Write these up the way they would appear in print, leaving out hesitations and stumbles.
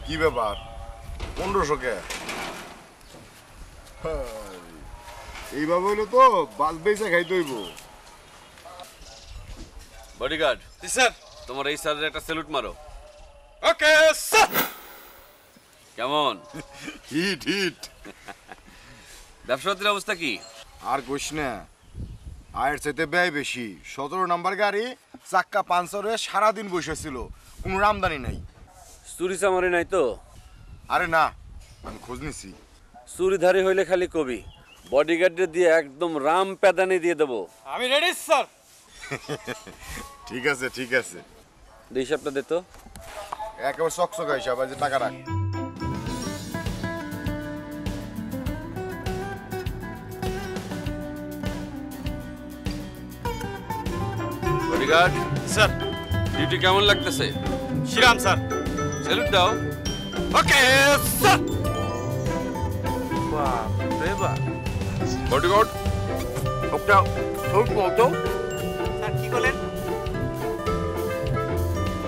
কি ব্যাপার 1500 কে? এইভাবে হইলো তো বাস বেচা খাইতে হইব। বডিগার্ড। জি স্যার। তোমার এই স্যারের একটা স্যালুট মারো। Okay sir. কেমন? Hit hit. ব্যবসার অবস্থা কি? আর কইস না, আয়ের চাইতে ব্যয় বেশি। 17 নাম্বার গাড়ি চাক্কা পাঞ্চারে সারাদিন বসেছিল, কোনো আমদানি নাই। চুরি চামারি নাই তো? আরে না, আমি খোঁজ নিছি। চুরিধারি হইলে খালি কবি, বডিগার্ডে দিয়ে একদম রাম প্যাদানি দিয়ে দেবো। আমি রেডি স্যার। ঠিক আছে ঠিক আছে। হিসাবটা দে তো। একেবারে চকচকা হিসাব, যে টাকা রাখ। Bodyguard sir. ডিউটি কেমন লাগতেছে? শ্রীরাম স্যার। স্যালুট দাও। Okay sir. বাপরে বাপ। বডিগার্ড একটা স্যালুট মারো তো। স্যার কি বলেন?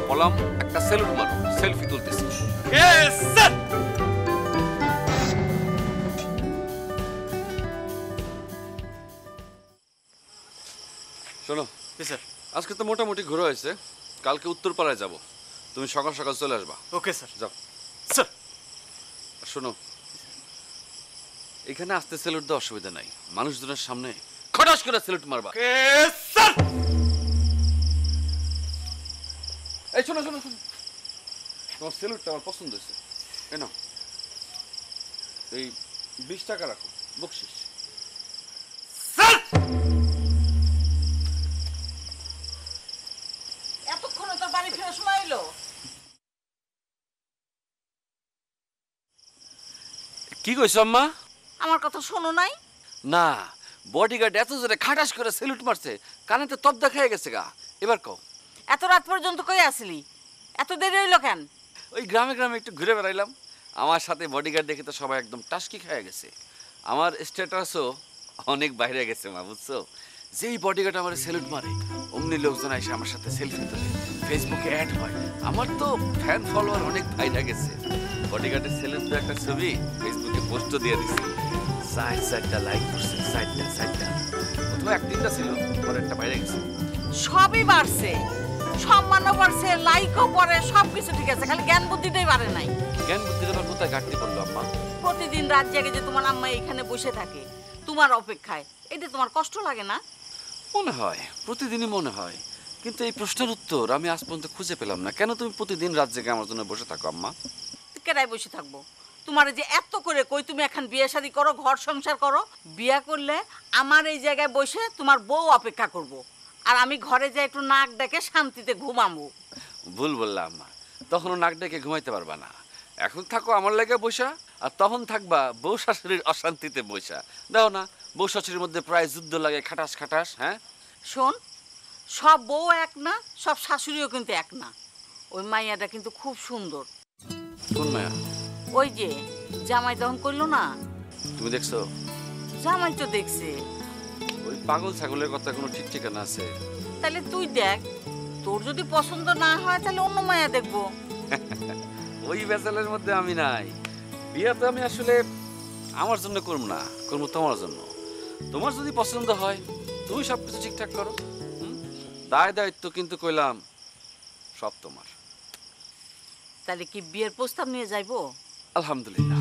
বললাম একটা স্যালুট মারো, সেলফি তুলতেছি। Yes sir. শোনো, জি স্যার। আজকে তো মোটামুটি ঘোরা হয়েছে, কালকে উত্তরপাড়ায় যাব। তুমি সকাল সকাল চলে আসবা। Okay sir. যাও। স্যার। শোনো, এখানে আসতে স্যালুট দেওয়ার অসুবিধা নাই, মানুষজনের সামনে খটাস করে স্যালুট মারবা। Okay sir. এই শোনো শোনো শোনো, তোমার স্যালুটটা আমার পছন্দ হয়েছে। কেন এই 20 টাকা রাখো, বকশিস। স্যার। এতক্ষণে তো বাড়ি ফেরার সময় এলো। কি কইছো আম্মা? আমার কথা শোনো নাই? না, বডিগার্ড এত জোরে খাটাস করে স্যালুট মারছে, কানেতে তবদা খেয়ে গেছে গা। এবার কও। এত রাত পর্যন্ত কই আসলি? এত দেরি হইলো কেন? ওই গ্রামে গ্রামে একটু ঘুরে বেড়াইলাম, আমার সাথে বডিগার্ড দেখে তো সবাই একদম টাস্কি খেয়ে গেছে। আমার স্ট্যাটাসও অনেক বাইরে গেছে মা, বুঝছো? যেই বডিগার্ড আমার স্যালুট মারে অমনি লোকজন এসে আমার সাথে সেলফি তোলে, ফেসবুকে অ্যাড হয়। আমার তো ফ্যান ফলোয়ার অনেক বাইরে গেছে। বডিগার্ডের স্যালুট দিয়ে একটা ছবি ফেসবুকে পোস্টও দিয়ে দিছি। 4টা লাইক করছে, 4টা। প্রথমে 1-3টা ছিল, পরেরটা বাইরে গেছে। সবই বাড়ছে, সম্মানও বাড়ছে, লাইকও পড়ে, সবকিছু ঠিক আছে, খালি জ্ঞান বুদ্ধিটাই বাড়ে নাই। জ্ঞান বুদ্ধির আবার কোথায় ঘাটতি পড়লো আম্মা? প্রতিদিন রাত জেগে যে তোমার আম্মা এখানে বসে থাকে তোমার অপেক্ষায়, এটা তোমার কষ্ট লাগে না? মনে হয়, প্রতিদিনই মনে হয়, কিন্তু এই প্রশ্নের উত্তর আমি আজ পর্যন্ত খুঁজে পেলাম না। কেন তুমি প্রতিদিন রাত জেগে আমার জন্য বসে থাকো আম্মা? কেডাই বসে থাকবো? তোমার যে এত করে কই তুমি এখন বিয়ে শাদী করো, ঘর সংসার করো। বিয়া করলে আমার এই জায়গায় বসে তোমার বউ অপেক্ষা করব, আর আমি ঘরে যাই একটু নাক ডেকে শান্তিতে ঘুমাবো। ভুল বললাম আম্মা, তখনও নাক ডেকে ঘুমাইতে পারবা না। এখন থাকো আমার লাগে বসা, আর তখন থাকবা বউ শাশুড়ির অশান্তিতে বসা। দাও না, বউ শাশুড়ির মধ্যে প্রায় যুদ্ধ লাগে, খাটাস খাটাস। হ্যাঁ শোন, সব বউ এক না, সব শাশুড়িও কিন্তু এক না। ওই মাইয়াটা কিন্তু খুব সুন্দর। কোন মায়া? ওই যে জামাই দহন করলো না, তুমি দেখছো? জামাই তো দেখছে। ওই পাগল ছাগলের কথা কোনো ঠিক ঠিকানা আছে? তাহলে তুই দেখ, তোর যদি পছন্দ না হয় তাহলে অন্য মায়া দেখবো। ওই বেজালের মধ্যে আমি নাই। বিয়ে তো আমি আসলে আমার জন্য করবো না, করবো তোমার জন্য। তোমার যদি পছন্দ হয় তুমি সবকিছু ঠিকঠাক করো। দায় দায়িত্ব কিন্তু কইলাম সব তোমার। তাহলে কি বিয়ের প্রস্তাব নিয়ে যাইবো? আলহামদুলিল্লাহ।